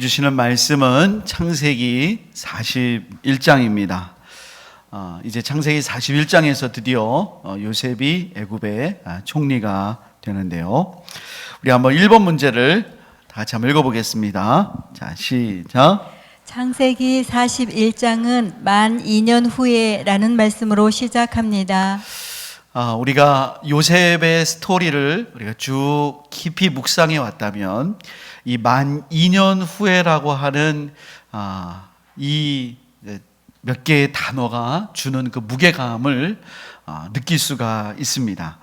주시는 말씀은 창세기 41장입니다. 이제 창세기 41장에서 드디어 요셉이 애굽의 총리가 되는데요. 우리 한번 1번 문제를 다 같이 한번 읽어보겠습니다. 자, 시작. 창세기 41장은 만 2년 후에라는 말씀으로 시작합니다. 우리가 요셉의 스토리를 우리가 쭉 깊이 묵상해 왔다면 이 만 2년 후에라고 하는 이 몇 개의 단어가 주는 그 무게감을 느낄 수가 있습니다.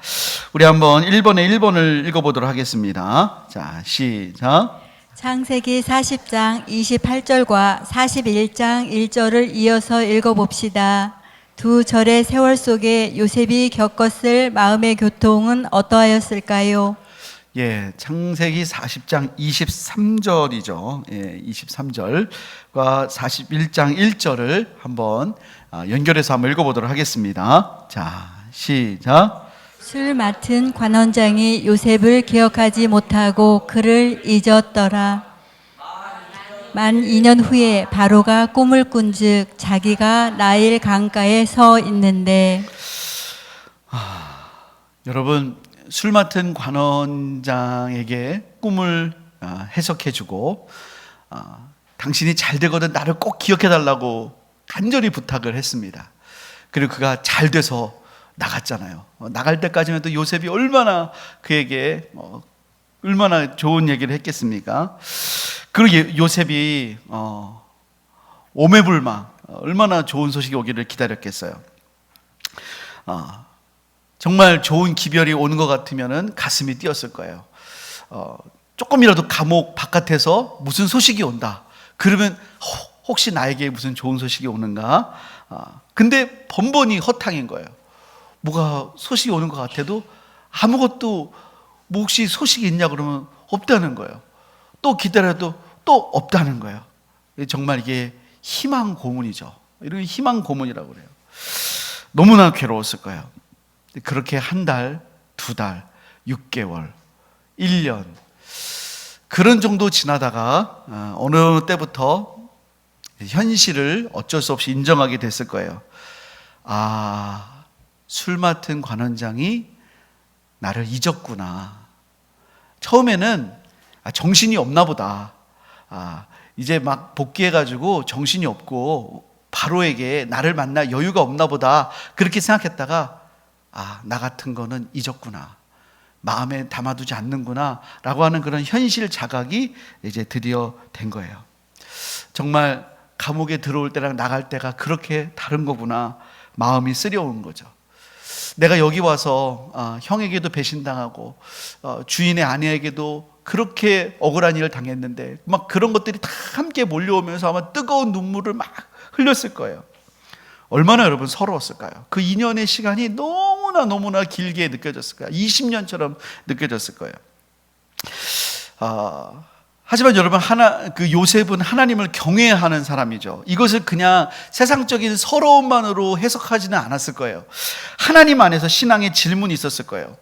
우리 한번 1번에 1번을 읽어보도록 하겠습니다. 자, 시작. 창세기 40장 28절과 41장 1절을 이어서 읽어봅시다. 두 절의 세월 속에 요셉이 겪었을 마음의 교통은 어떠하였을까요? 예, 창세기 40장 23절이죠. 예, 23절과 41장 1절을 한번 연결해서 한번 읽어보도록 하겠습니다. 자, 시작. 술 맡은 관원장이 요셉을 기억하지 못하고 그를 잊었더라. 만 2년 후에 바로가 꿈을 꾼즉 자기가 나일 강가에 서 있는데. 여러분, 술 맡은 관원장에게 꿈을 해석해주고 당신이 잘 되거든 나를 꼭 기억해달라고 간절히 부탁을 했습니다. 그리고 그가 잘 돼서 나갔잖아요. 나갈 때까지만 또 요셉이 얼마나 그에게 얼마나 좋은 얘기를 했겠습니까? 그리고 요셉이 오매불망 얼마나 좋은 소식이 오기를 기다렸겠어요. 정말 좋은 기별이 오는 것 같으면 가슴이 뛰었을 거예요. 조금이라도 감옥 바깥에서 무슨 소식이 온다. 그러면 혹시 나에게 무슨 좋은 소식이 오는가? 근데 번번이 허탕인 거예요. 뭐가 소식이 오는 것 같아도 아무것도 뭐 혹시 소식이 있냐 그러면 없다는 거예요. 또 기다려도 또 없다는 거예요. 정말 이게 희망 고문이죠. 이런 희망 고문이라고 그래요. 너무나 괴로웠을 거예요. 그렇게 한 달, 두 달, 6개월, 1년 그런 정도 지나다가 어느 때부터 현실을 어쩔 수 없이 인정하게 됐을 거예요. 술 맡은 관원장이 나를 잊었구나. 처음에는 정신이 없나 보다. 이제 막 복귀해가지고 정신이 없고 바로에게 나를 만날 여유가 없나 보다. 그렇게 생각했다가 나 같은 거는 잊었구나. 마음에 담아두지 않는구나. 라고 하는 그런 현실 자각이 이제 드디어 된 거예요. 정말 감옥에 들어올 때랑 나갈 때가 그렇게 다른 거구나. 마음이 쓰려온 거죠. 내가 여기 와서 형에게도 배신당하고 주인의 아내에게도 그렇게 억울한 일을 당했는데 막 그런 것들이 다 함께 몰려오면서 아마 뜨거운 눈물을 막 흘렸을 거예요. 얼마나 여러분 서러웠을까요? 그 2년의 시간이 너무나 길게 느껴졌을 거예요. 20년처럼 느껴졌을 거예요. 하지만 여러분 그 요셉은 하나님을 경외하는 사람이죠. 이것을 그냥 세상적인 서러움만으로 해석하지는 않았을 거예요. 하나님 안에서 신앙의 질문이 있었을 거예요.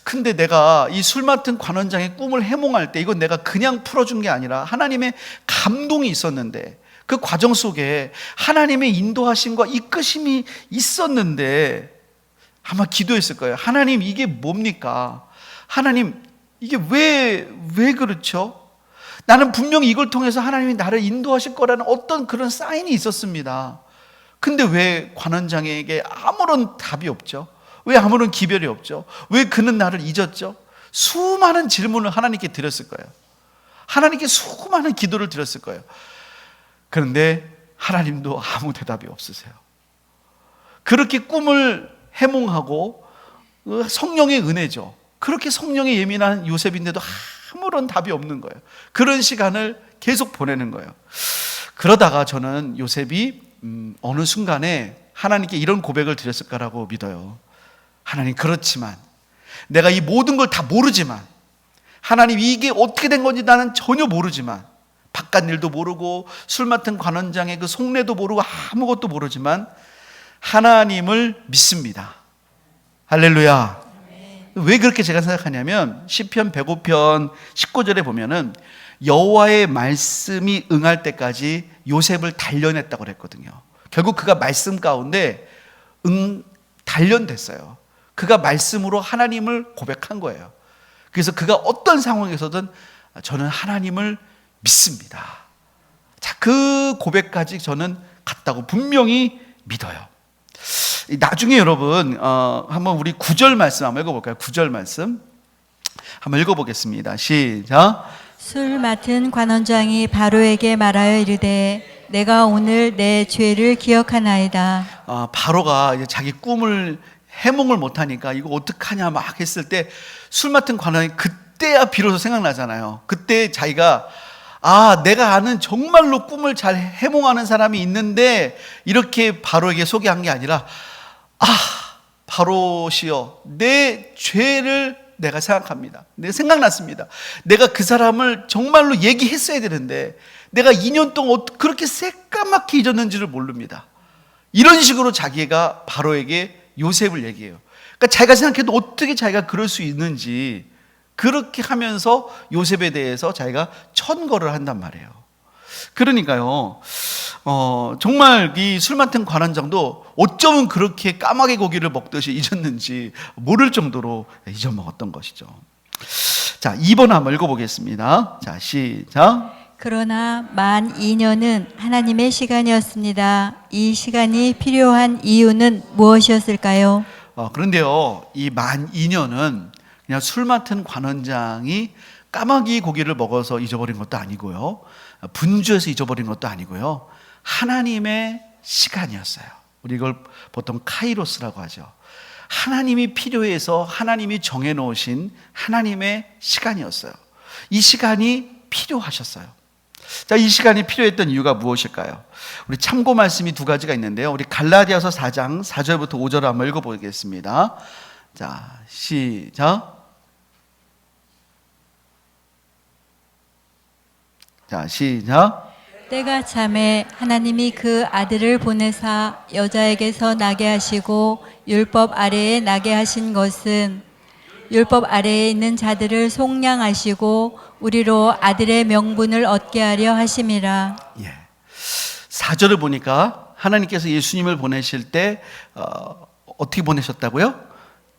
근데 내가 이 술 맡은 관원장의 꿈을 해몽할 때 이건 내가 그냥 풀어준 게 아니라 하나님의 감동이 있었는데 그 과정 속에 하나님의 인도하심과 이끄심이 있었는데 아마 기도했을 거예요. 하나님 이게 뭡니까? 하나님 이게 왜 그렇죠? 나는 분명히 이걸 통해서 하나님이 나를 인도하실 거라는 어떤 그런 사인이 있었습니다. 근데 왜 관원장에게 아무런 답이 없죠? 왜 아무런 기별이 없죠? 왜 그는 나를 잊었죠? 수많은 질문을 하나님께 드렸을 거예요. 하나님께 수많은 기도를 드렸을 거예요. 그런데 하나님도 아무 대답이 없으세요. 그렇게 꿈을 해몽하고 성령의 은혜죠. 그렇게 성령에 예민한 요셉인데도 아무런 답이 없는 거예요. 그런 시간을 계속 보내는 거예요. 그러다가 저는 요셉이 어느 순간에 하나님께 이런 고백을 드렸을 거라고 믿어요. 하나님, 그렇지만 내가 이 모든 걸 다 모르지만 하나님 이게 어떻게 된 건지 나는 전혀 모르지만 바깥 일도 모르고 술 맡은 관원장의 그 속내도 모르고 아무것도 모르지만 하나님을 믿습니다. 할렐루야. 왜 그렇게 제가 생각하냐면 시편 105편 19절에 보면은 여호와의 말씀이 응할 때까지 요셉을 단련했다고 그랬거든요. 결국 그가 말씀 가운데 단련됐어요. 그가 말씀으로 하나님을 고백한 거예요. 그래서 그가 어떤 상황에서든 저는 하나님을 믿습니다. 자, 그 고백까지 저는 갔다고 분명히 믿어요. 나중에 여러분 한번 우리 9절 말씀 한번 읽어볼까요? 9절 말씀 한번 읽어보겠습니다. 시작. 술 맡은 관원장이 바로에게 말하여 이르되 내가 오늘 내 죄를 기억하나이다. 바로가 이제 자기 꿈을 해몽을 못하니까 이거 어떡하냐 막 했을 때 술 맡은 관원이 그때야 비로소 생각나잖아요. 그때 자기가 내가 아는 정말로 꿈을 잘 해몽하는 사람이 있는데 이렇게 바로에게 소개한 게 아니라 바로시여 내 죄를 내가 생각합니다. 내가 생각났습니다. 내가 그 사람을 정말로 얘기했어야 되는데 내가 2년 동안 그렇게 새까맣게 잊었는지를 모릅니다. 이런 식으로 자기가 바로에게 요셉을 얘기해요. 그러니까 자기가 생각해도 어떻게 자기가 그럴 수 있는지 그렇게 하면서 요셉에 대해서 자기가 천거를 한단 말이에요. 그러니까요, 정말 이 술 맡은 관원장도 어쩌면 그렇게 까마귀 고기를 먹듯이 잊었는지 모를 정도로 잊어먹었던 것이죠. 자, 2번 한번 읽어보겠습니다. 자, 시작. 그러나 만 2년은 하나님의 시간이었습니다. 이 시간이 필요한 이유는 무엇이었을까요? 그런데요, 이 만 2년은 그냥 술 맡은 관원장이 까마귀 고기를 먹어서 잊어버린 것도 아니고요, 분주해서 잊어버린 것도 아니고요, 하나님의 시간이었어요. 우리 이걸 보통 카이로스라고 하죠. 하나님이 필요해서 하나님이 정해놓으신 하나님의 시간이었어요. 이 시간이 필요하셨어요. 자, 이 시간이 필요했던 이유가 무엇일까요? 우리 참고 말씀이 두 가지가 있는데요. 우리 갈라디아서 4장 4절부터 5절을 한번 읽어보겠습니다. 자, 시작. 자, 시작. 때가 참에 하나님이 그 아들을 보내사 여자에게서 나게 하시고 율법 아래에 나게 하신 것은 율법 아래에 있는 자들을 속량하시고 우리로 아들의 명분을 얻게 하려 하심이라. 4절을 보니까 하나님께서 예수님을 보내실 때 어떻게 보내셨다고요?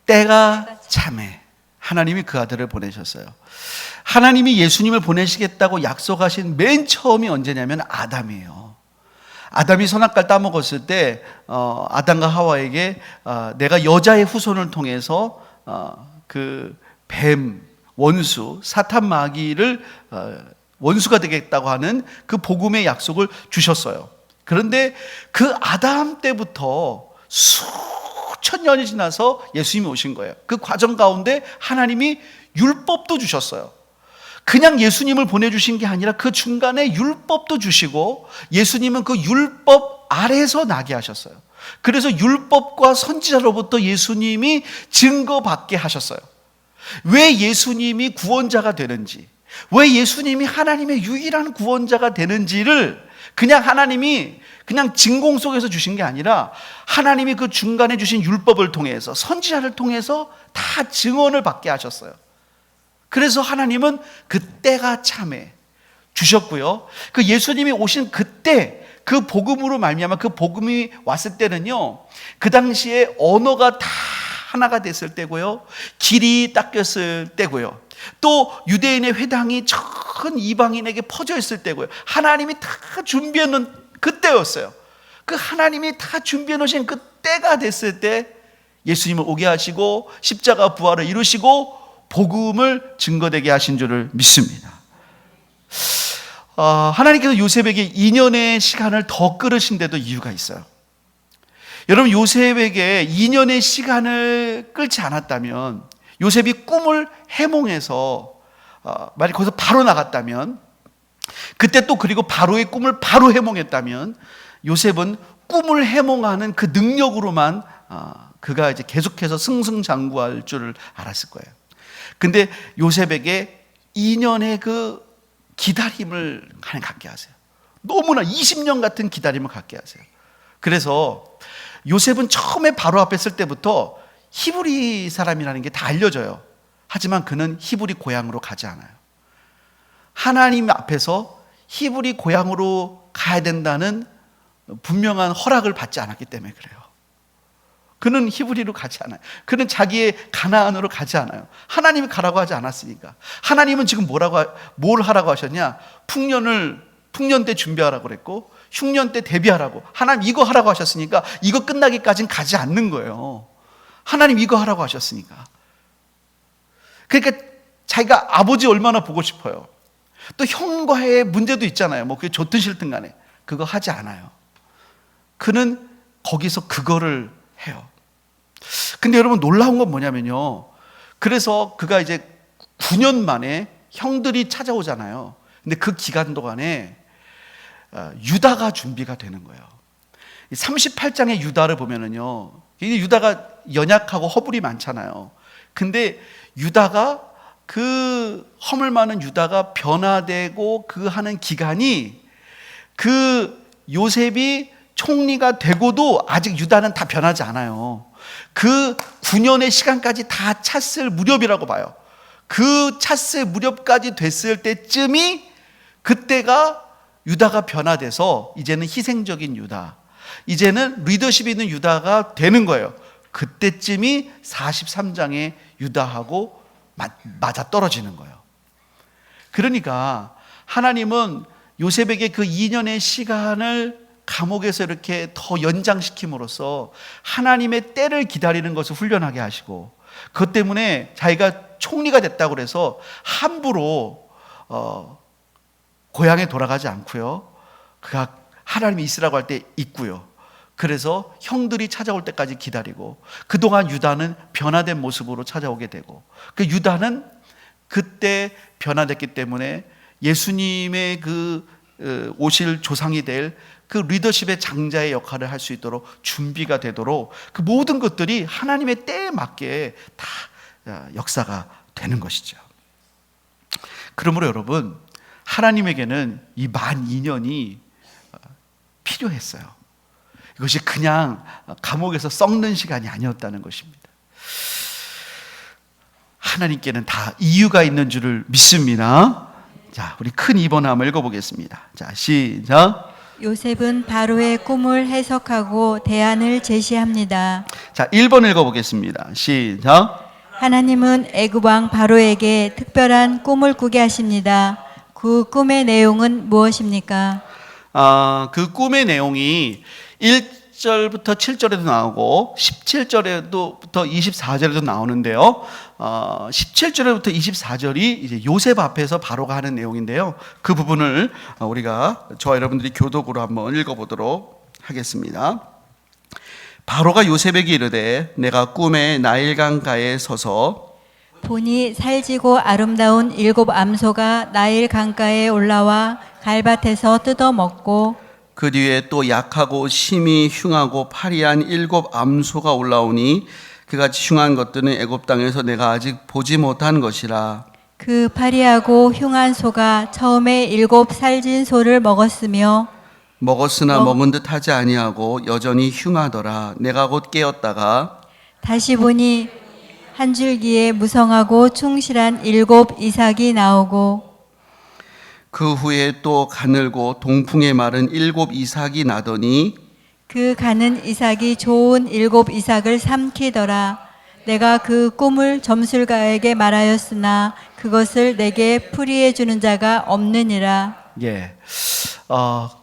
때가 참에 하나님이 그 아들을 보내셨어요. 하나님이 예수님을 보내시겠다고 약속하신 맨 처음이 언제냐면 아담이에요. 아담이 선악과를 따먹었을 때 아담과 하와에게 내가 여자의 후손을 통해서 그 뱀, 원수, 사탄 마귀를 원수가 되겠다고 하는 그 복음의 약속을 주셨어요. 그런데 그 아담 때부터 수천 년이 지나서 예수님이 오신 거예요. 그 과정 가운데 하나님이 율법도 주셨어요. 그냥 예수님을 보내주신 게 아니라 그 중간에 율법도 주시고 예수님은 그 율법 아래에서 나게 하셨어요. 그래서 율법과 선지자로부터 예수님이 증거받게 하셨어요. 왜 예수님이 구원자가 되는지, 왜 예수님이 하나님의 유일한 구원자가 되는지를 그냥 하나님이 그냥 진공 속에서 주신 게 아니라 하나님이 그 중간에 주신 율법을 통해서 선지자를 통해서 다 증언을 받게 하셨어요. 그래서 하나님은 그때가 참에 주셨고요, 그 예수님이 오신 그때 그 복음으로 말미암아 그 복음이 왔을 때는요, 그 당시에 언어가 다 하나가 됐을 때고요, 길이 닦였을 때고요, 또 유대인의 회당이 전 이방인에게 퍼져 있을 때고요, 하나님이 다 준비해 놓은 그때였어요. 그 하나님이 다 준비해 놓으신 그 때가 됐을 때 예수님을 오게 하시고 십자가 부활을 이루시고 복음을 증거되게 하신 줄을 믿습니다. 하나님께서 요셉에게 2년의 시간을 더 끌으신 데도 이유가 있어요. 여러분, 요셉에게 2년의 시간을 끌지 않았다면, 요셉이 꿈을 해몽해서 만약 거기서 바로 나갔다면, 그때 또 그리고 바로의 꿈을 바로 해몽했다면, 요셉은 꿈을 해몽하는 그 능력으로만 그가 이제 계속해서 승승장구할 줄을 알았을 거예요. 근데 요셉에게 2년의 그 기다림을 갖게 하세요. 너무나 20년 같은 기다림을 갖게 하세요. 그래서 요셉은 처음에 바로 앞에 쓸 때부터 히브리 사람이라는 게 다 알려져요. 하지만 그는 히브리 고향으로 가지 않아요. 하나님 앞에서 히브리 고향으로 가야 된다는 분명한 허락을 받지 않았기 때문에 그래요. 그는 히브리로 가지 않아요. 그는 자기의 가나안으로 가지 않아요. 하나님이 가라고 하지 않았으니까. 하나님은 지금 뭘 하라고 하셨냐? 풍년 때 준비하라고 그랬고 흉년 때 대비하라고. 하나님 이거 하라고 하셨으니까 이거 끝나기까지는 가지 않는 거예요. 하나님 이거 하라고 하셨으니까. 그러니까 자기가 아버지 얼마나 보고 싶어요. 또 형과의 문제도 있잖아요. 뭐 그게 좋든 싫든 간에 그거 하지 않아요. 그는 거기서 그거를 해요. 근데 여러분 놀라운 건 뭐냐면요. 그래서 그가 이제 9년 만에 형들이 찾아오잖아요. 근데 그 기간 동안에 유다가 준비가 되는 거예요. 38장의 유다를 보면은요. 유다가 연약하고 허물이 많잖아요. 근데 유다가 그 허물 많은 유다가 변화되고 그 하는 기간이 그 요셉이 총리가 되고도 아직 유다는 다 변하지 않아요. 그 9년의 시간까지 다 찼을 무렵이라고 봐요. 그 찼을 무렵까지 됐을 때쯤이 그때가 유다가 변화돼서 이제는 희생적인 유다, 이제는 리더십이 있는 유다가 되는 거예요. 그때쯤이 43장의 유다하고 맞아 떨어지는 거예요. 그러니까 하나님은 요셉에게 그 2년의 시간을 감옥에서 이렇게 더 연장시킴으로써 하나님의 때를 기다리는 것을 훈련하게 하시고, 그것 때문에 자기가 총리가 됐다고 해서 함부로 고향에 돌아가지 않고요. 그가 하나님이 있으라고 할 때 있고요. 그래서 형들이 찾아올 때까지 기다리고, 그동안 유다는 변화된 모습으로 찾아오게 되고, 그 유다는 그때 변화됐기 때문에 예수님의 그 오실 조상이 될 그 리더십의 장자의 역할을 할 수 있도록 준비가 되도록 그 모든 것들이 하나님의 때에 맞게 다 역사가 되는 것이죠. 그러므로 여러분, 하나님에게는 이 만 2년이 필요했어요. 이것이 그냥 감옥에서 썩는 시간이 아니었다는 것입니다. 하나님께는 다 이유가 있는 줄을 믿습니다. 자, 우리 큰 2번 한번 읽어보겠습니다. 자, 시작. 요셉은 바로의 꿈을 해석하고 대안을 제시합니다. 자, 1번 읽어보겠습니다. 시작. 하나님은 애굽 왕 바로에게 특별한 꿈을 꾸게 하십니다. 그 꿈의 내용은 무엇입니까? 그 꿈의 내용이 1절부터 7절에도 나오고 17절부터 24절에도 나오는데요. 17절부터 24절이 이제 요셉 앞에서 바로가 하는 내용인데요. 그 부분을 우리가 저와 여러분들이 교독으로 한번 읽어보도록 하겠습니다. 바로가 요셉에게 이르되 내가 꿈에 나일강가에 서서 보니 살지고 아름다운 7 암소가 나일 강가에 올라와 갈밭에서 뜯어먹고 그 뒤에 또 약하고 심히 흉하고 파리한 7 암소가 올라오니 그같이 흉한 것들은 애굽 땅에서 내가 아직 보지 못한 것이라. 그 파리하고 흉한 소가 처음에 7 살진 소를 먹었으며 먹었으나 먹은 듯 하지 아니하고 여전히 흉하더라. 내가 곧 깨었다가 다시 보니 한 줄기에 무성하고 충실한 7 이삭이 나오고 그 후에 또 가늘고 동풍에 마른 7 이삭이 나더니 그 가는 이삭이 좋은 7 이삭을 삼키더라. 내가 그 꿈을 점술가에게 말하였으나 그것을 내게 풀이해 주는 자가 없느니라. 예,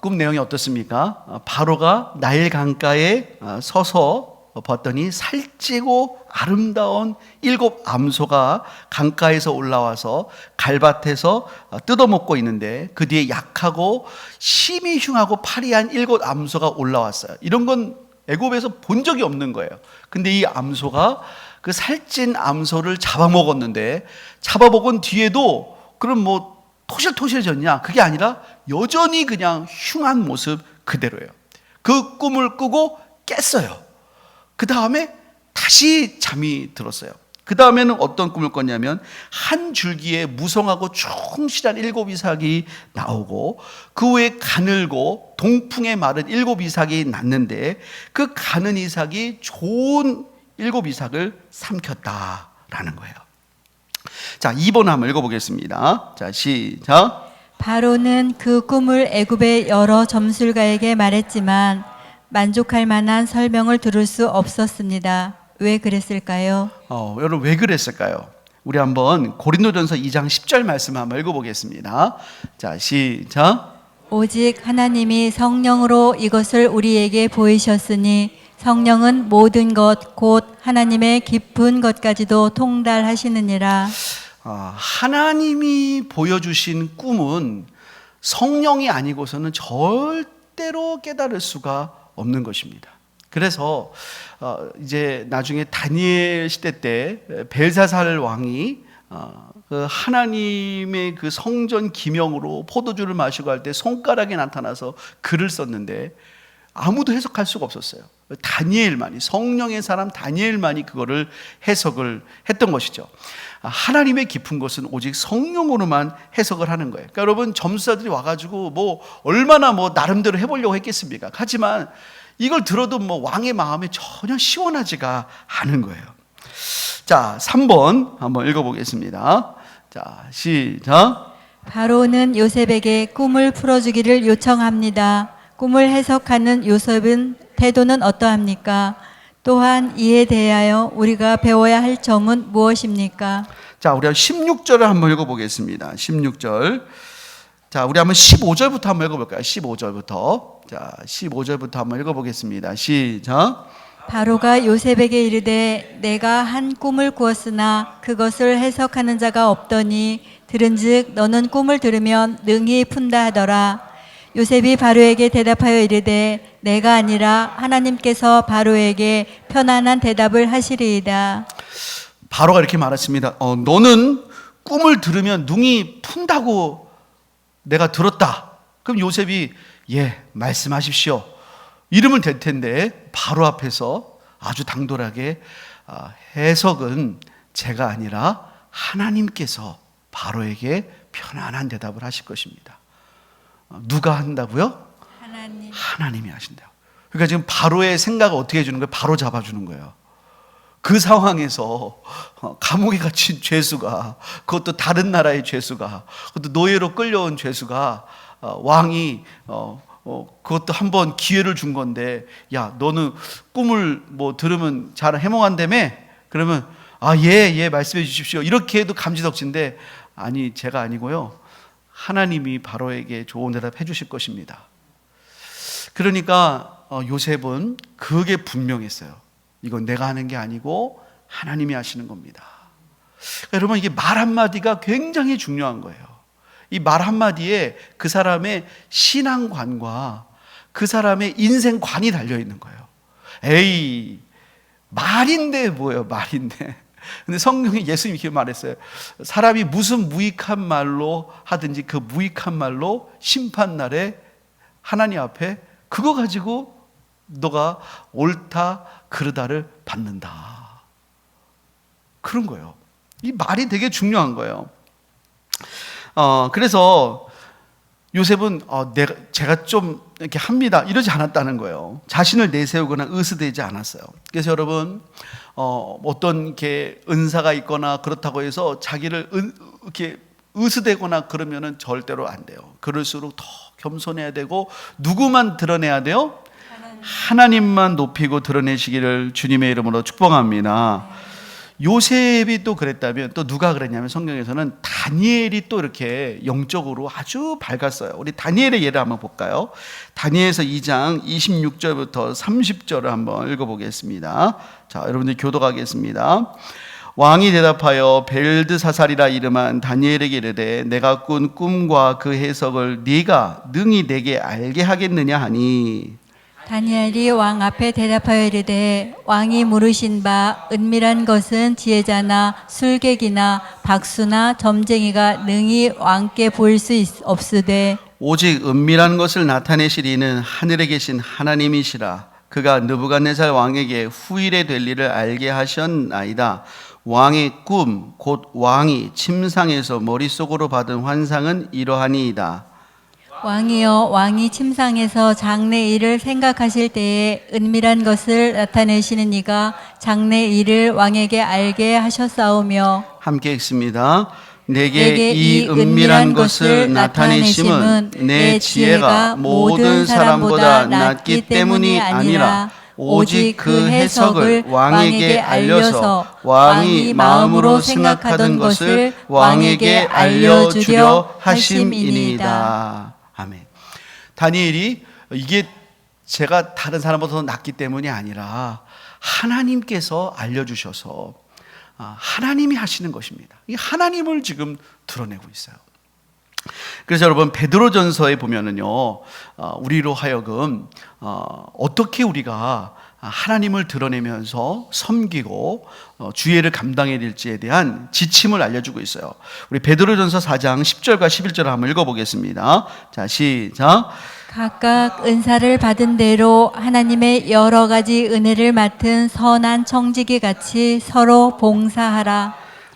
꿈 내용이 어떻습니까? 바로가 나일 강가에 서서 봤더니 살찌고 아름다운 7 암소가 강가에서 올라와서 갈밭에서 뜯어먹고 있는데 그 뒤에 약하고 심히 흉하고 파리한 7 암소가 올라왔어요. 이런 건 애굽에서 본 적이 없는 거예요. 근데 이 암소가 그 살찐 암소를 잡아먹었는데, 잡아먹은 뒤에도 그럼 뭐 토실토실해졌냐? 그게 아니라 여전히 그냥 흉한 모습 그대로예요. 그 꿈을 꾸고 깼어요. 그 다음에 다시 잠이 들었어요. 그 다음에는 어떤 꿈을 꿨냐면 한 줄기에 무성하고 충실한 7 이삭이 나오고 그 후에 가늘고 동풍에 마른 7 이삭이 났는데 그 가는 이삭이 좋은 7 이삭을 삼켰다라는 거예요. 자, 2번 한번 읽어보겠습니다. 자, 시작. 바로는 그 꿈을 애굽의 여러 점술가에게 말했지만 만족할 만한 설명을 들을 수 없었습니다. 왜 그랬을까요? 여러분 왜 그랬을까요? 우리 한번 고린도전서 2장 10절 말씀 한번 읽어보겠습니다. 자, 시작. 오직 하나님이 성령으로 이것을 우리에게 보이셨으니 성령은 모든 것 곧 하나님의 깊은 것까지도 통달하시느니라. 하나님이 보여주신 꿈은 성령이 아니고서는 절대로 깨달을 수가 없는 것입니다. 그래서 이제 나중에 다니엘 시대 때 벨사살 왕이 그 하나님의 그 성전 기명으로 포도주를 마시고 할 때 손가락에 나타나서 글을 썼는데 아무도 해석할 수가 없었어요. 다니엘만이, 성령의 사람 다니엘만이 그거를 해석을 했던 것이죠. 하나님의 깊은 것은 오직 성령으로만 해석을 하는 거예요. 그러니까 여러분, 점수자들이 와가지고 뭐 얼마나 뭐 나름대로 해보려고 했겠습니까? 하지만 이걸 들어도 뭐 왕의 마음에 전혀 시원하지가 않은 거예요. 자, 3번 한번 읽어보겠습니다. 자, 시작. 바로는 요셉에게 꿈을 풀어주기를 요청합니다. 꿈을 해석하는 요셉은 태도는 어떠합니까? 또한 이에 대하여 우리가 배워야 할 점은 무엇입니까? 자, 우리 16절을 한번 읽어보겠습니다. 16절. 자, 우리 한번 15절부터 한번 읽어볼까요? 15절부터. 자, 15절부터 한번 읽어보겠습니다. 시작. 바로가 요셉에게 이르되 내가 한 꿈을 꾸었으나 그것을 해석하는 자가 없더니 들은즉 너는 꿈을 들으면 능히 푼다 하더라. 요셉이 바로에게 대답하여 이르되 내가 아니라 하나님께서 바로에게 편안한 대답을 하시리이다. 바로가 이렇게 말했습니다. 너는 꿈을 들으면 능히 푼다고 내가 들었다. 그럼 요셉이 예, 말씀하십시오. 이러면 될 텐데 바로 앞에서 아주 당돌하게 해석은 제가 아니라 하나님께서 바로에게 편안한 대답을 하실 것입니다. 누가 한다고요? 하나님이 하신다고. 그러니까 지금 바로의 생각을 어떻게 해주는 거예요? 바로 잡아주는 거예요. 그 상황에서 감옥에 갇힌 죄수가, 그것도 다른 나라의 죄수가, 그것도 노예로 끌려온 죄수가 왕이 그것도 한번 기회를 준 건데, 야, 너는 꿈을 뭐 들으면 잘 해몽한다며? 그러면 예, 말씀해 주십시오. 이렇게 해도 감지덕지인데, 아니, 제가 아니고요, 하나님이 바로에게 좋은 대답 해주실 것입니다. 그러니까 요셉은 그게 분명했어요. 이건 내가 하는 게 아니고 하나님이 하시는 겁니다. 그러니까 여러분, 이게 말 한마디가 굉장히 중요한 거예요. 이 말 한마디에 그 사람의 신앙관과 그 사람의 인생관이 달려있는 거예요. 에이, 말인데 뭐예요, 말인데. 근데 성경에 예수님이 이렇게 말했어요. 사람이 무슨 무익한 말로 하든지 그 무익한 말로 심판날에 하나님 앞에 그거 가지고 너가 옳다 그르다를 받는다. 그런 거예요. 이 말이 되게 중요한 거예요. 그래서 요셉은 제가 좀 이렇게 합니다 이러지 않았다는 거예요. 자신을 내세우거나 의스대지 않았어요. 그래서 여러분, 어떤 이렇게 은사가 있거나 그렇다고 해서 자기를 이렇게 의스대거나 그러면은 절대로 안 돼요. 그럴수록 더 겸손해야 되고, 누구만 드러내야 돼요? 하나님만 높이고 드러내시기를 주님의 이름으로 축복합니다. 요셉이 또 그랬다면 또 누가 그랬냐면, 성경에서는 다니엘이 또 이렇게 영적으로 아주 밝았어요. 우리 다니엘의 예를 한번 볼까요? 다니엘서 2장 26절부터 30절을 한번 읽어보겠습니다. 자, 여러분들 교독하겠습니다. 왕이 대답하여 벨드사살이라 이름한 다니엘에게 이르되 내가 꾼 꿈과 그 해석을 네가 능히 내게 알게 하겠느냐 하니, 다니엘이 왕 앞에 대답하여 이르되 왕이 물으신 바 은밀한 것은 지혜자나 술객이나 박수나 점쟁이가 능히 왕께 보일 수 없으되 오직 은밀한 것을 나타내시리는 하늘에 계신 하나님이시라. 그가 느부갓네살 왕에게 후일에 될 일을 알게 하셨나이다. 왕의 꿈 곧 왕이 침상에서 머릿속으로 받은 환상은 이러하니이다. 왕이여, 왕이 침상에서 장래 일을 생각하실 때에 은밀한 것을 나타내시는 이가 장래 일을 왕에게 알게 하셨사오며 함께 읽습니다. 내게 이 은밀한 것을 나타내심은 내 지혜가 모든 사람보다 낫기 때문이 아니라 오직 그 해석을 왕에게 알려서 왕이 마음으로 생각하던 것을 왕에게 알려주려 하심이니이다. 아멘. 다니엘이 이게 제가 다른 사람보다 더 낫기 때문이 아니라 하나님께서 알려주셔서 하나님이 하시는 것입니다. 이 하나님을 지금 드러내고 있어요. 그래서 여러분 베드로전서에 보면은요, 우리로 하여금 어떻게 우리가 하나님을 드러내면서 섬기고 주의를 감당해야 될지에 대한 지침을 알려주고 있어요. 우리 베드로전서 4장 10절과 11절을 한번 읽어보겠습니다. 자, 시작. 각각 은사를 받은 대로 하나님의 여러 가지 은혜를 맡은 선한 청지기 같이 서로 봉사하라.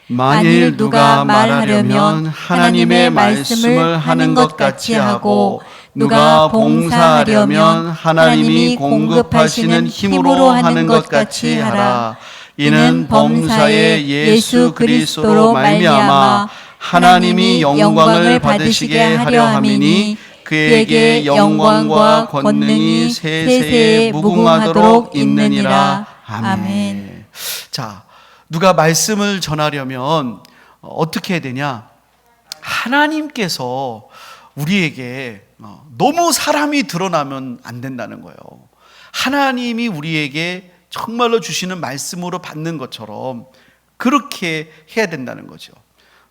만일 누가 말하려면 하나님의 말씀을 하는 것 같이 하고 누가 봉사하려면 하나님이 공급하시는 힘으로 하는 것 같이 하라. 이는 범사에 예수 그리스도로 말미암아 하나님이 영광을 받으시게 하려 함이니 그에게 영광과 권능이 세세에 무궁하도록 있느니라. 아멘. 자, 누가 말씀을 전하려면 어떻게 해야 되냐? 하나님께서 우리에게 너무 사람이 드러나면 안 된다는 거예요. 하나님이 우리에게 정말로 주시는 말씀으로 받는 것처럼 그렇게 해야 된다는 거죠.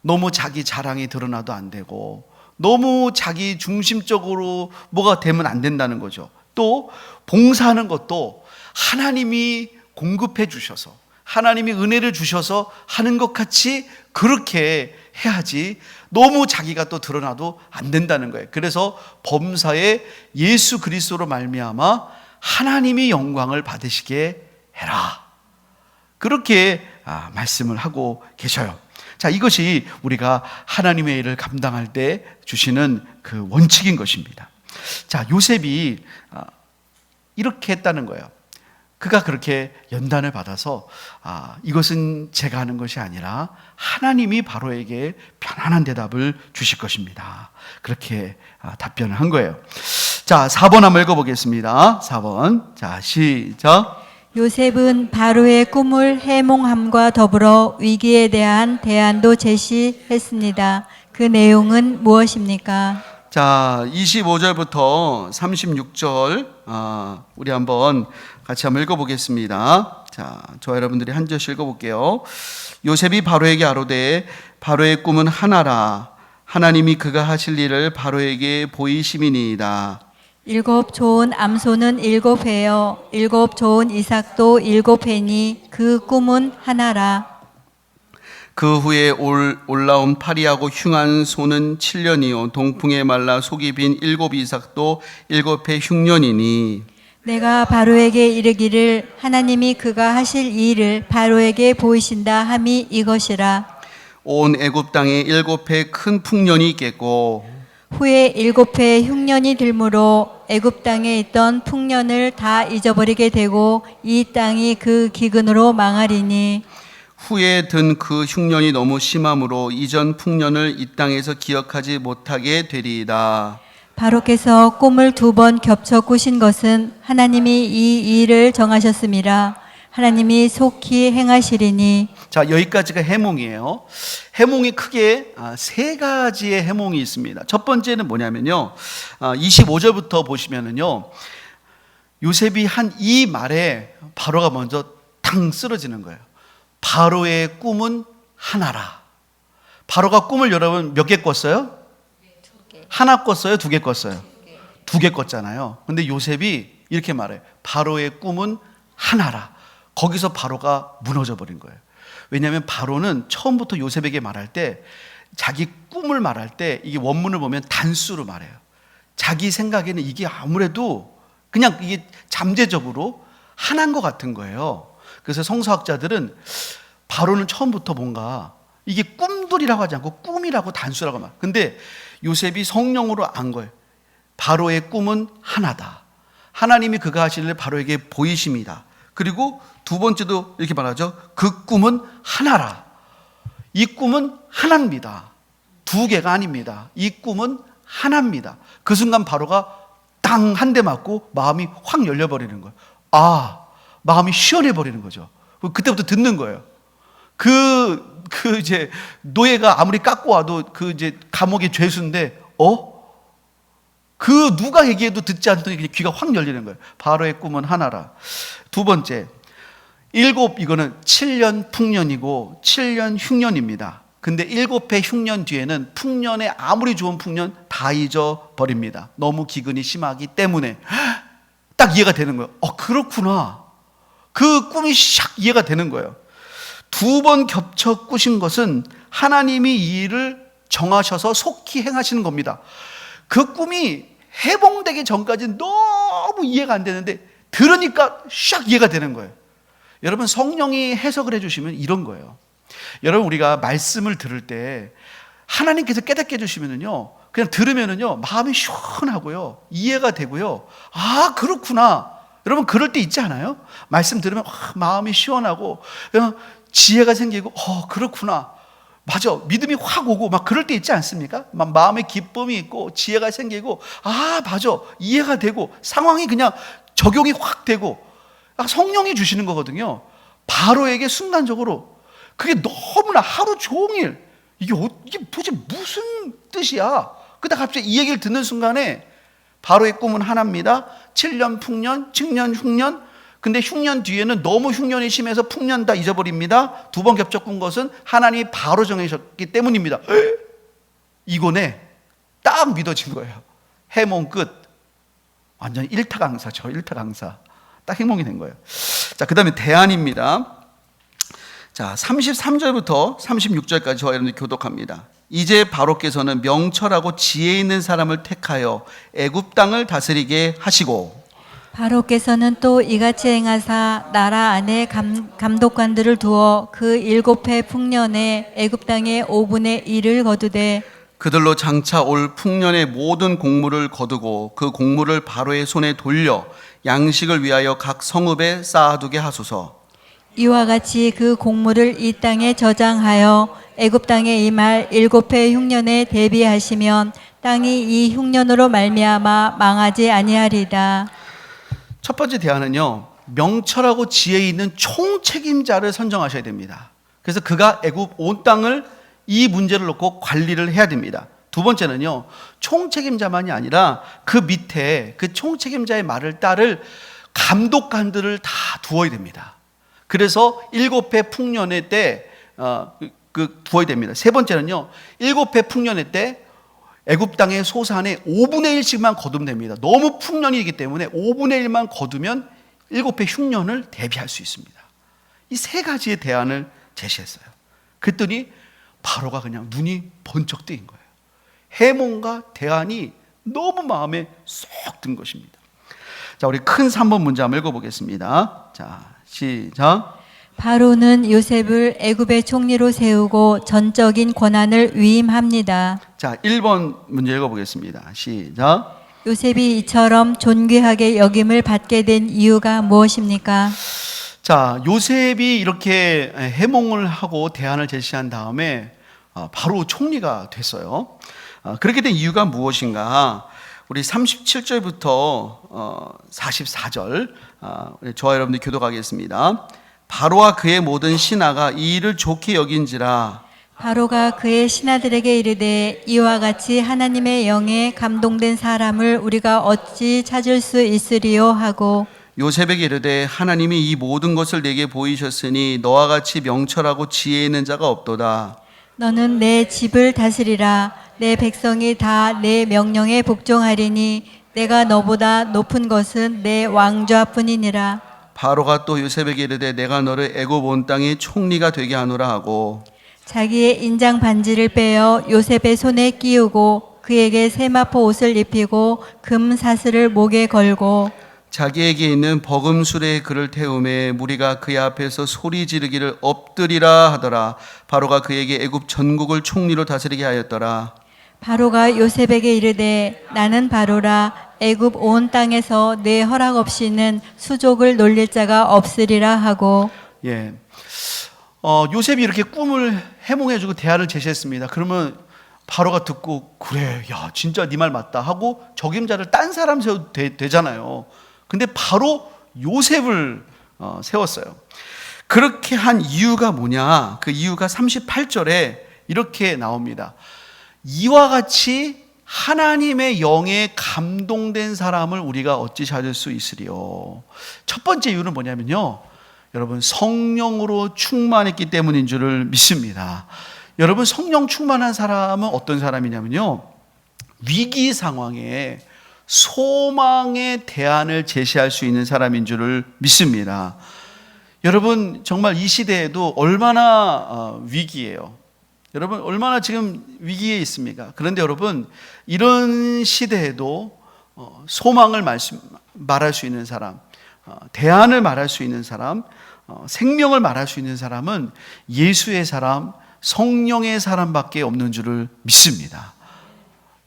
너무 자기 자랑이 드러나도 안 되고 너무 자기 중심적으로 뭐가 되면 안 된다는 거죠. 또 봉사하는 것도 하나님이 공급해 주셔서 하나님이 은혜를 주셔서 하는 것 같이 그렇게 해야지 너무 자기가 또 드러나도 안 된다는 거예요. 그래서 범사에 예수 그리스도로 말미암아 하나님이 영광을 받으시게 해라. 그렇게 말씀을 하고 계셔요. 자, 이것이 우리가 하나님의 일을 감당할 때 주시는 그 원칙인 것입니다. 자, 요셉이 이렇게 했다는 거예요. 그가 그렇게 연단을 받아서 이것은 제가 하는 것이 아니라 하나님이 바로에게 편안한 대답을 주실 것입니다. 그렇게 답변을 한 거예요. 자, 4번 한번 읽어보겠습니다. 4번. 자, 시작. 요셉은 바로의 꿈을 해몽함과 더불어 위기에 대한 대안도 제시했습니다. 그 내용은 무엇입니까? 자, 25절부터 36절 우리 한번 같이 한번 읽어보겠습니다. 자, 저와 여러분들이 한 절씩 읽어볼게요. 요셉이 바로에게 아뢰되 바로의 꿈은 하나라. 하나님이 그가 하실 일을 바로에게 보이심이니이다. 7 좋은 암소는 7회요 7 좋은 이삭도 7회니 그 꿈은 하나라. 그 후에 올라온 파리하고 흉한 소는 7년이요 동풍에 말라 속이 빈 7 이삭도 7회 흉년이니 내가 바로에게 이르기를 하나님이 그가 하실 이 일을 바로에게 보이신다 함이 이것이라. 온 애굽 땅에 7회 큰 풍년이 있겠고 후에 7회 흉년이 들므로 애굽 땅에 있던 풍년을 다 잊어버리게 되고 이 땅이 그 기근으로 망하리니 후에 든 그 흉년이 너무 심함으로 이전 풍년을 이 땅에서 기억하지 못하게 되리이다. 바로께서 꿈을 2번 겹쳐 꾸신 것은 하나님이 이 일을 정하셨음이라. 하나님이 속히 행하시리니. 자, 여기까지가 해몽이에요. 해몽이 크게 3가지의 해몽이 있습니다. 첫 번째는 뭐냐면요, 25절부터 보시면은요, 요셉이 한 이 말에 바로가 먼저 탕 쓰러지는 거예요. 바로의 꿈은 하나라. 바로가 꿈을 여러분 몇 개 꿨어요? 하나 꿨어요? 2개 꿨어요? 2개 꿨잖아요. 근데 요셉이 이렇게 말해요. 바로의 꿈은 하나라. 거기서 바로가 무너져 버린 거예요. 왜냐하면 바로는 처음부터 요셉에게 말할 때 자기 꿈을 말할 때 이게 원문을 보면 단수로 말해요. 자기 생각에는 이게 아무래도 그냥 이게 잠재적으로 하나인 것 같은 거예요. 그래서 성서학자들은 바로는 처음부터 뭔가 이게 꿈들이라고 하지 않고 꿈이라고 단수라고 말. 근데 요셉이 성령으로 안 거예요. 바로의 꿈은 하나다. 하나님이 그가 하실 일 바로에게 보이십니다. 그리고 두 번째도 이렇게 말하죠. 그 꿈은 하나라. 이 꿈은 하나입니다. 두 개가 아닙니다. 이 꿈은 하나입니다. 그 순간 바로가 땅 한 대 맞고 마음이 확 열려버리는 거예요. 마음이 시원해버리는 거죠. 그때부터 듣는 거예요. 이제 노예가 아무리 깎고 와도 이제 감옥의 죄수인데, 누가 얘기해도 듣지 않더니 그냥 귀가 확 열리는 거예요. 바로의 꿈은 하나라. 두 번째, 이거는 7년 풍년이고 7년 흉년입니다. 근데 7해 흉년 뒤에는 풍년에 아무리 좋은 풍년 다 잊어버립니다. 너무 기근이 심하기 때문에. 딱 이해가 되는 거예요. 그렇구나. 그 꿈이 샥 이해가 되는 거예요. 두 번 겹쳐 꾸신 것은 하나님이 이 일을 정하셔서 속히 행하시는 겁니다. 그 꿈이 해봉되기 전까지 너무 이해가 안 되는데 들으니까 샥 이해가 되는 거예요. 여러분, 성령이 해석을 해주시면 이런 거예요. 여러분, 우리가 말씀을 들을 때 하나님께서 깨닫게 해주시면은요, 그냥 들으면은요 마음이 시원하고요, 이해가 되고요. 그렇구나. 여러분, 그럴 때 있지 않아요? 말씀 들으면 마음이 시원하고 그냥 지혜가 생기고 그렇구나. 맞아. 믿음이 확 오고 막 그럴 때 있지 않습니까? 마음에 기쁨이 있고 지혜가 생기고 맞아. 이해가 되고 상황이 그냥 적용이 확 되고 성령이 주시는 거거든요. 바로에게 순간적으로 그게 너무나 하루 종일 이게 도대체 무슨 뜻이야? 그러다 갑자기 이 얘기를 듣는 순간에 바로의 꿈은 하나입니다. 7년 풍년, 7년 흉년. 근데 흉년 뒤에는 너무 흉년이 심해서 풍년 다 잊어버립니다. 두 번 겹쳐 꾼 것은 하나님이 바로 정하셨기 때문입니다. 이거네. 딱 믿어진 거예요. 해몽 끝. 완전 일타강사죠. 일타강사. 딱 해몽이 된 거예요. 자, 그 다음에 대안입니다. 자, 33절부터 36절까지 저와 여러분들 교독합니다. 이제 바로께서는 명철하고 지혜 있는 사람을 택하여 애굽 땅을 다스리게 하시고, 바로께서는 또 이같이 행하사 나라 안에 감독관들을 두어 그 7해 풍년에 애굽 땅의 5분의 1을 거두되 그들로 장차 올 풍년의 모든 곡물을 거두고 그 곡물을 바로의 손에 돌려 양식을 위하여 각 성읍에 쌓아두게 하소서. 이와 같이 그 곡물을 이 땅에 저장하여 애굽 땅에 임할 7해 흉년에 대비하시면 땅이 이 흉년으로 말미암아 망하지 아니하리다. 첫 번째 대안은요, 명철하고 지혜 있는 총책임자를 선정하셔야 됩니다. 그래서 그가 애굽 온 땅을 이 문제를 놓고 관리를 해야 됩니다. 두 번째는요, 총책임자만이 아니라 그 밑에 그 총책임자의 말을 따를 감독관들을 다 두어야 됩니다. 그래서 7해 풍년의 때 두어야 됩니다. 세 번째는요, 7해 풍년의 때 애굽 땅의 소산의 5분의 1씩만 거두면 됩니다. 너무 풍년이기 때문에 5분의 1만 거두면 7해 흉년을 대비할 수 있습니다. 이 세 가지의 대안을 제시했어요. 그랬더니 바로가 그냥 눈이 번쩍 뜨인 거예요. 해몽과 대안이 너무 마음에 쏙 든 것입니다. 자, 우리 큰 3번 문제 한번 읽어보겠습니다. 자, 시작. 바로는 요셉을 애굽의 총리로 세우고 전적인 권한을 위임합니다. 자, 1번 문제 읽어보겠습니다. 시작. 요셉이 이처럼 존귀하게 여김을 받게 된 이유가 무엇입니까? 자, 요셉이 이렇게 해몽을 하고 대안을 제시한 다음에 바로 총리가 됐어요. 그렇게 된 이유가 무엇인가? 우리 37절부터 44절 저와 여러분들 교독하겠습니다. 바로와 그의 모든 신하가 이 일을 좋게 여긴지라. 바로가 그의 신하들에게 이르되 이와 같이 하나님의 영에 감동된 사람을 우리가 어찌 찾을 수 있으리요 하고 요셉에게 이르되 하나님이 이 모든 것을 내게 보이셨으니 너와 같이 명철하고 지혜 있는 자가 없도다. 너는 내 집을 다스리라. 내 백성이 다 내 명령에 복종하리니 내가 너보다 높은 것은 내 왕좌뿐이니라. 바로가 또 요셉에게 이르되 내가 너를 애굽 온 땅의 총리가 되게 하노라 하고 자기의 인장 반지를 빼어 요셉의 손에 끼우고 그에게 세마포 옷을 입히고 금 사슬을 목에 걸고 자기에게 있는 버금술에 그를 태우매 무리가 그의 앞에서 소리 지르기를 엎드리라 하더라. 바로가 그에게 애굽 전국을 총리로 다스리게 하였더라. 바로가 요셉에게 이르되 나는 바로라 애굽 온 땅에서 내 허락 없이는 수족을 놀릴 자가 없으리라 하고. 예. 요셉이 이렇게 꿈을 해몽해주고 대안을 제시했습니다. 그러면 바로가 듣고 그래, 야 진짜 네 말 맞다 하고 적임자를 딴 사람 세워도 되잖아요. 근데 바로 요셉을 세웠어요. 그렇게 한 이유가 뭐냐? 그 이유가 38절에 이렇게 나옵니다. 이와 같이 하나님의 영에 감동된 사람을 우리가 어찌 찾을 수 있으리요? 첫 번째 이유는 뭐냐면요, 여러분 성령으로 충만했기 때문인 줄을 믿습니다. 여러분 성령 충만한 사람은 어떤 사람이냐면요, 위기 상황에 소망의 대안을 제시할 수 있는 사람인 줄을 믿습니다. 여러분 정말 이 시대에도 얼마나 위기예요. 여러분 얼마나 지금 위기에 있습니까? 그런데 여러분 이런 시대에도 소망을 말할 수 있는 사람, 대안을 말할 수 있는 사람, 생명을 말할 수 있는 사람은 예수의 사람, 성령의 사람밖에 없는 줄을 믿습니다.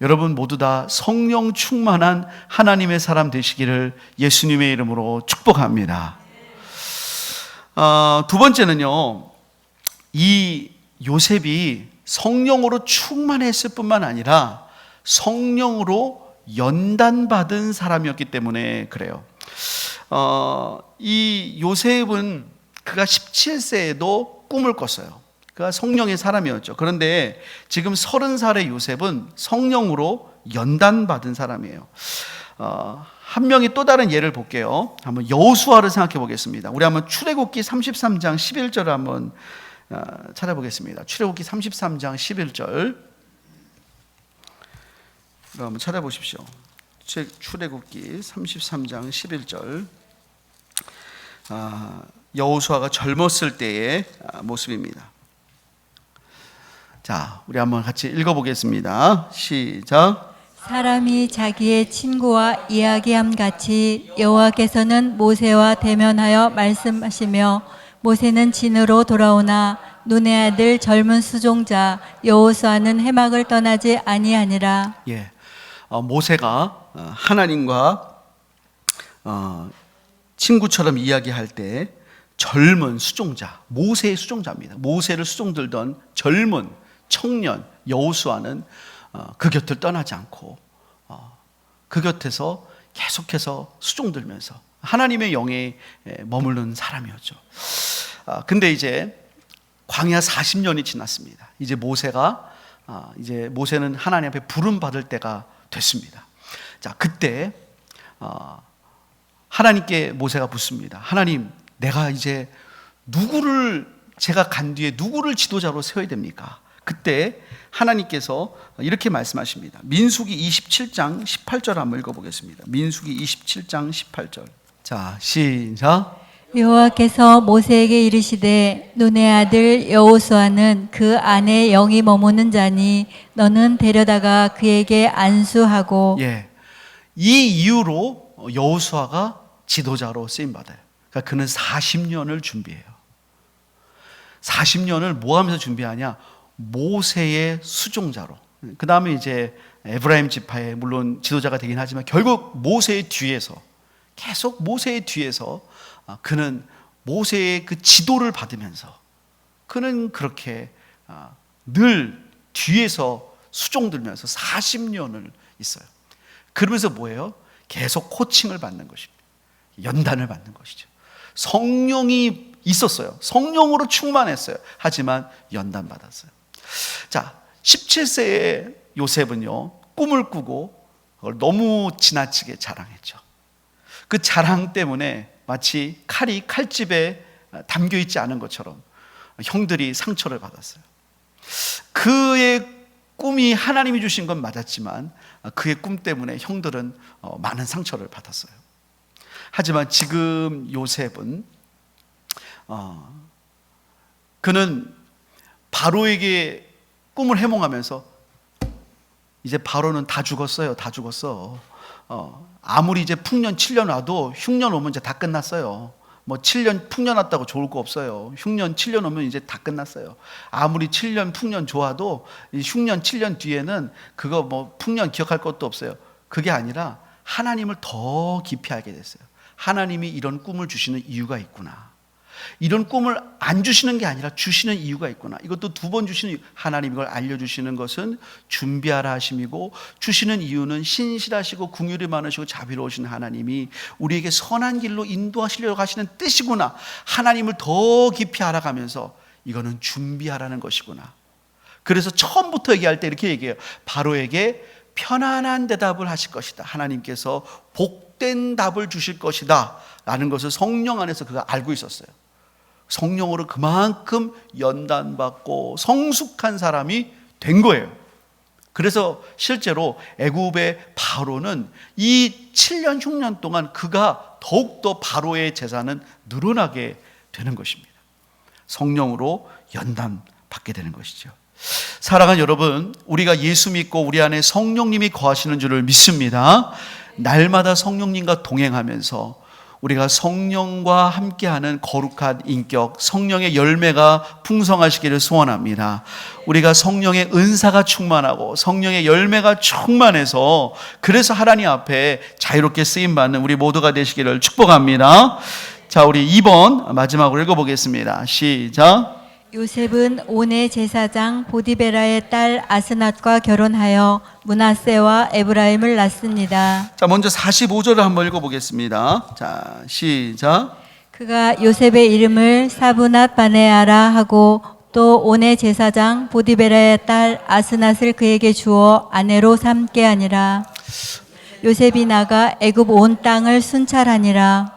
여러분 모두 다 성령 충만한 하나님의 사람 되시기를 예수님의 이름으로 축복합니다. 두 번째는요, 이 요셉이 성령으로 충만했을 뿐만 아니라 성령으로 연단받은 사람이었기 때문에 그래요. 이 요셉은 그가 17세에도 꿈을 꿨어요. 그가 성령의 사람이었죠. 그런데 지금 30살의 요셉은 성령으로 연단받은 사람이에요. 한 명이 또 다른 예를 볼게요. 한번 여호수아를 생각해 보겠습니다. 우리 한번 출애굽기 33장 11절을 한번 찾아보겠습니다. 출애굽기 33장 11절 한번 찾아보십시오. 출애굽기 33장 11절. 여호수아가 젊었을 때의 모습입니다. 자, 우리 한번 같이 읽어보겠습니다. 시작. 사람이 자기의 친구와 이야기함 같이 여호와께서는 모세와 대면하여 말씀하시며 모세는 진으로 돌아오나 눈의 아들 젊은 수종자 여호수아는 해막을 떠나지 아니하니라. 예, 모세가 하나님과 친구처럼 이야기할 때 젊은 수종자, 모세의 수종자입니다. 모세를 수종들던 젊은 청년 여호수아는 그 곁을 떠나지 않고 그 곁에서 계속해서 수종들면서 하나님의 영에 머무르는 사람이었죠. 근데 이제 광야 40년이 지났습니다. 이제 모세는 하나님 앞에 부름 받을 때가 됐습니다. 자, 그때 하나님께 모세가 묻습니다. 하나님, 내가 이제 제가 간 뒤에 누구를 지도자로 세워야 됩니까? 그때 하나님께서 이렇게 말씀하십니다. 민수기 27장 18절 한번 읽어보겠습니다. 민수기 27장 18절. 자, 시작. 여호와께서 모세에게 이르시되 눈의 아들 여호수아는 그 안에 영이 머무는 자니 너는 데려다가 그에게 안수하고. 예, 이 이유로 여호수아가 지도자로 쓰임 받아요. 그러니까 그는 40년을 준비해요. 40년을 뭐 하면서 준비하냐? 모세의 수종자로. 그 다음에 이제 에브라임 지파의 물론 지도자가 되긴 하지만 결국 모세의 뒤에서 계속 모세의 뒤에서 그는 모세의 그 지도를 받으면서 그는 그렇게 늘 뒤에서 수종들면서 40년을 있어요. 그러면서 뭐예요? 계속 코칭을 받는 것입니다. 연단을 받는 것이죠. 성령이 있었어요. 성령으로 충만했어요. 하지만 연단받았어요. 자, 17세의 요셉은요, 꿈을 꾸고 그걸 너무 지나치게 자랑했죠. 그 자랑 때문에 마치 칼이 칼집에 담겨있지 않은 것처럼 형들이 상처를 받았어요. 그의 꿈이 하나님이 주신 건 맞았지만 그의 꿈 때문에 형들은 많은 상처를 받았어요. 하지만 지금 요셉은 그는 바로에게 꿈을 해몽하면서 이제 바로는 다 죽었어요. 다 죽었어. 아무리 이제 풍년 7년 와도 흉년 오면 이제 다 끝났어요. 뭐 7년 풍년 왔다고 좋을 거 없어요. 흉년 7년 오면 이제 다 끝났어요. 아무리 7년 풍년 좋아도 이 흉년 7년 뒤에는 그거 뭐 풍년 기억할 것도 없어요. 그게 아니라 하나님을 더 깊이 알게 됐어요. 하나님이 이런 꿈을 주시는 이유가 있구나. 이런 꿈을 안 주시는 게 아니라 주시는 이유가 있구나. 이것도 2번 주시는 이유. 하나님 이걸 알려주시는 것은 준비하라 하심이고, 주시는 이유는 신실하시고 긍휼이 많으시고 자비로우신 하나님이 우리에게 선한 길로 인도하시려고 하시는 뜻이구나. 하나님을 더 깊이 알아가면서 이거는 준비하라는 것이구나. 그래서 처음부터 얘기할 때 이렇게 얘기해요. 바로에게 편안한 대답을 하실 것이다. 하나님께서 복된 답을 주실 것이다 라는 것을 성령 안에서 그가 알고 있었어요. 성령으로 그만큼 연단받고 성숙한 사람이 된 거예요. 그래서 실제로 애굽의 바로는 이 7년 흉년 동안 그가 더욱더 바로의 재산은 늘어나게 되는 것입니다. 성령으로 연단받게 되는 것이죠. 사랑하는 여러분, 우리가 예수 믿고 우리 안에 성령님이 거하시는 줄을 믿습니다. 날마다 성령님과 동행하면서 우리가 성령과 함께하는 거룩한 인격, 성령의 열매가 풍성하시기를 소원합니다. 우리가 성령의 은사가 충만하고 성령의 열매가 충만해서 그래서 하나님 앞에 자유롭게 쓰임받는 우리 모두가 되시기를 축복합니다. 자, 우리 2번 마지막으로 읽어보겠습니다. 시작. 요셉은 온의 제사장 보디베라의 딸 아스낫과 결혼하여 므낫세와 에브라임을 낳습니다. 자, 먼저 45절을 한번 읽어보겠습니다. 자, 시작. 그가 요셉의 이름을 사브낫 바네아라 하고 또 온의 제사장 보디베라의 딸 아스낫을 그에게 주어 아내로 삼게 하니라. 요셉이 나가 애굽 온 땅을 순찰하니라.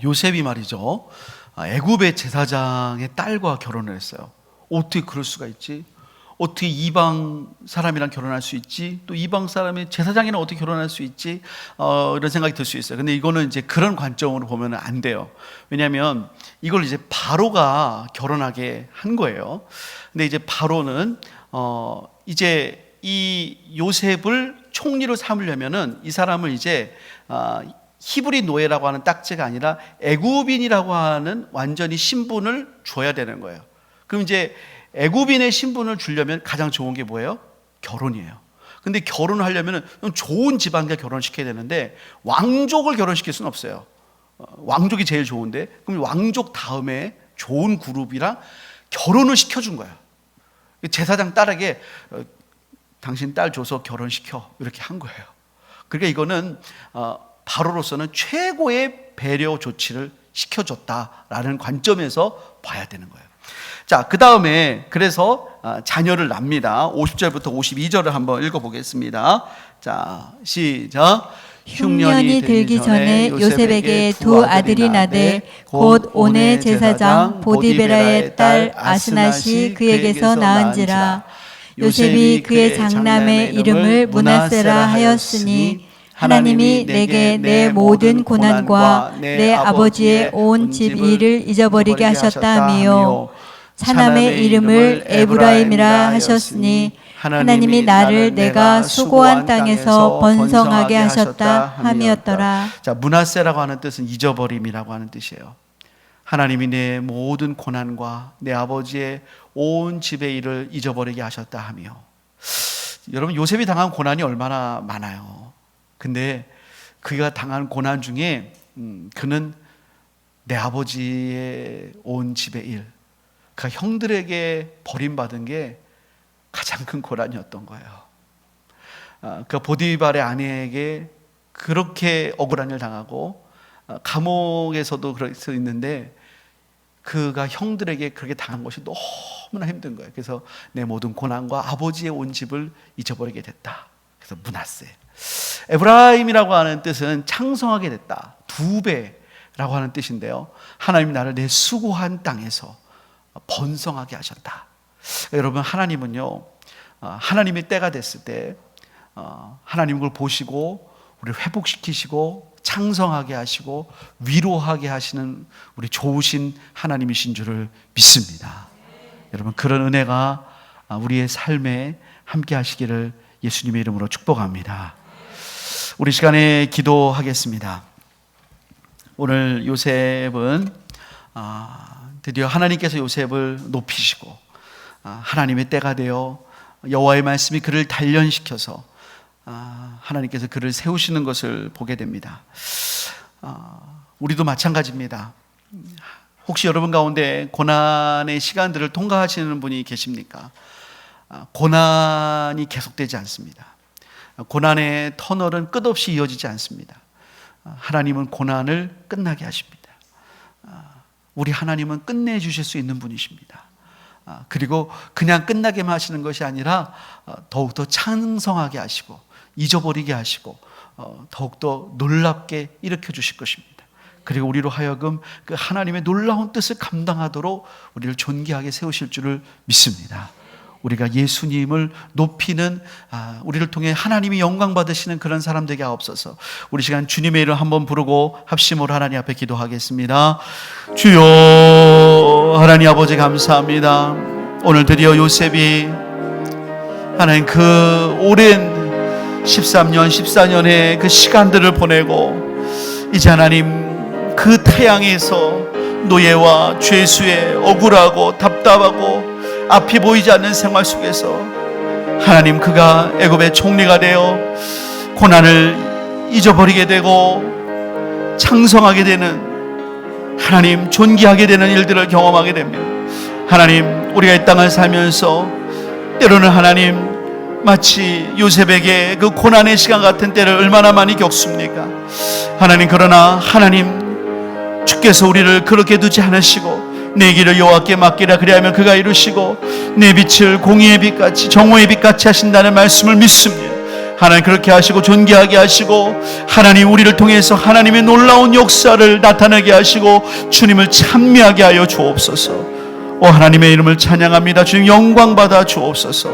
요셉이 말이죠. 애굽의 제사장의 딸과 결혼을 했어요. 어떻게 그럴 수가 있지? 어떻게 이방 사람이랑 결혼할 수 있지? 또 이방 사람이 제사장이랑 어떻게 결혼할 수 있지? 이런 생각이 들 수 있어요. 근데 이거는 이제 그런 관점으로 보면 안 돼요. 왜냐하면 이걸 이제 바로가 결혼하게 한 거예요. 근데 이제 바로는 이제 이 요셉을 총리로 삼으려면은 이 사람을 이제 히브리 노예라고 하는 딱지가 아니라 애굽인이라고 하는 완전히 신분을 줘야 되는 거예요. 그럼 이제 애굽인의 신분을 주려면 가장 좋은 게 뭐예요? 결혼이에요. 근데 결혼을 하려면 좋은 집안과 결혼시켜야 되는데 왕족을 결혼시킬 수는 없어요. 왕족이 제일 좋은데 그럼 왕족 다음에 좋은 그룹이랑 결혼을 시켜준 거예요. 제사장 딸에게 당신 딸 줘서 결혼시켜 이렇게 한 거예요. 그러니까 이거는 바로로서는 최고의 배려 조치를 시켜줬다라는 관점에서 봐야 되는 거예요. 자, 그 다음에 그래서 자녀를 낳습니다. 50절부터 52절을 한번 읽어보겠습니다. 자, 시작. 흉년이 들기 전에 요셉에게 두 아들이 나되 곧 온의 제사장 보디베라의 딸 아스낫이 그에게서 낳은지라. 요셉이 그의 장남의 이름을 므낫세라 하였으니 하나님이 내게 내 모든 고난과 내 아버지의 온 집 일을 잊어버리게 하셨다 하며 차남의 이름을 에브라임이라 하셨으니 하나님이 나를 내가 수고한 땅에서 번성하게 하셨다 함이었더라. 자, 므낫세라고 하는 뜻은 잊어버림이라고 하는 뜻이에요. 하나님이 내 모든 고난과 내 아버지의 온 집의 일을 잊어버리게 하셨다 하며. 여러분, 요셉이 당한 고난이 얼마나 많아요. 근데 그가 당한 고난 중에 그는 내 아버지의 온 집의 일, 그 형들에게 버림받은 게 가장 큰 고난이었던 거예요. 그 보디발의 아내에게 그렇게 억울한 일 당하고 감옥에서도 그럴 수 있는데 그가 형들에게 그렇게 당한 것이 너무나 힘든 거예요. 그래서 내 모든 고난과 아버지의 온 집을 잊어버리게 됐다. 그래서 므낫세. 에브라임이라고 하는 뜻은 창성하게 됐다, 2배라고 하는 뜻인데요, 하나님이 나를 내 수고한 땅에서 번성하게 하셨다. 여러분, 하나님은요, 하나님의 때가 됐을 때 하나님 그걸 보시고 우리를 회복시키시고 창성하게 하시고 위로하게 하시는 우리 좋으신 하나님이신 줄을 믿습니다. 여러분, 그런 은혜가 우리의 삶에 함께 하시기를 예수님의 이름으로 축복합니다. 우리 시간에 기도하겠습니다. 오늘 요셉은 드디어 하나님께서 요셉을 높이시고 하나님의 때가 되어 여호와의 말씀이 그를 단련시켜서 하나님께서 그를 세우시는 것을 보게 됩니다. 우리도 마찬가지입니다. 혹시 여러분 가운데 고난의 시간들을 통과하시는 분이 계십니까? 고난이 계속되지 않습니다. 고난의 터널은 끝없이 이어지지 않습니다. 하나님은 고난을 끝나게 하십니다. 우리 하나님은 끝내주실 수 있는 분이십니다. 그리고 그냥 끝나게만 하시는 것이 아니라 더욱더 창성하게 하시고 잊어버리게 하시고 더욱더 놀랍게 일으켜 주실 것입니다. 그리고 우리로 하여금 그 하나님의 놀라운 뜻을 감당하도록 우리를 존귀하게 세우실 줄을 믿습니다. 우리가 예수님을 높이는, 우리를 통해 하나님이 영광 받으시는 그런 사람 되게 하옵소서. 우리 시간 주님의 이름 한번 부르고 합심으로 하나님 앞에 기도하겠습니다. 주여, 하나님 아버지 감사합니다. 오늘 드디어 요셉이 하나님 그 오랜 13년, 14년의 그 시간들을 보내고 이제 하나님 그 태양에서 노예와 죄수의 억울하고 답답하고 앞이 보이지 않는 생활 속에서 하나님 그가 애굽의 총리가 되어 고난을 잊어버리게 되고 창성하게 되는, 하나님 존귀하게 되는 일들을 경험하게 됩니다. 하나님 우리가 이 땅을 살면서 때로는 하나님 마치 요셉에게 그 고난의 시간 같은 때를 얼마나 많이 겪습니까? 하나님, 그러나 하나님 주께서 우리를 그렇게 두지 않으시고 내 길을 여호와께 맡기라 그리하면 그가 이루시고 내 빛을 공의의 빛같이 정오의 빛같이 하신다는 말씀을 믿습니다. 하나님 그렇게 하시고 존귀하게 하시고 하나님 우리를 통해서 하나님의 놀라운 역사를 나타나게 하시고 주님을 찬미하게 하여 주옵소서. 오 하나님의 이름을 찬양합니다. 주님 영광 받아 주옵소서.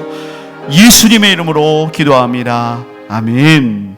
예수님의 이름으로 기도합니다. 아멘.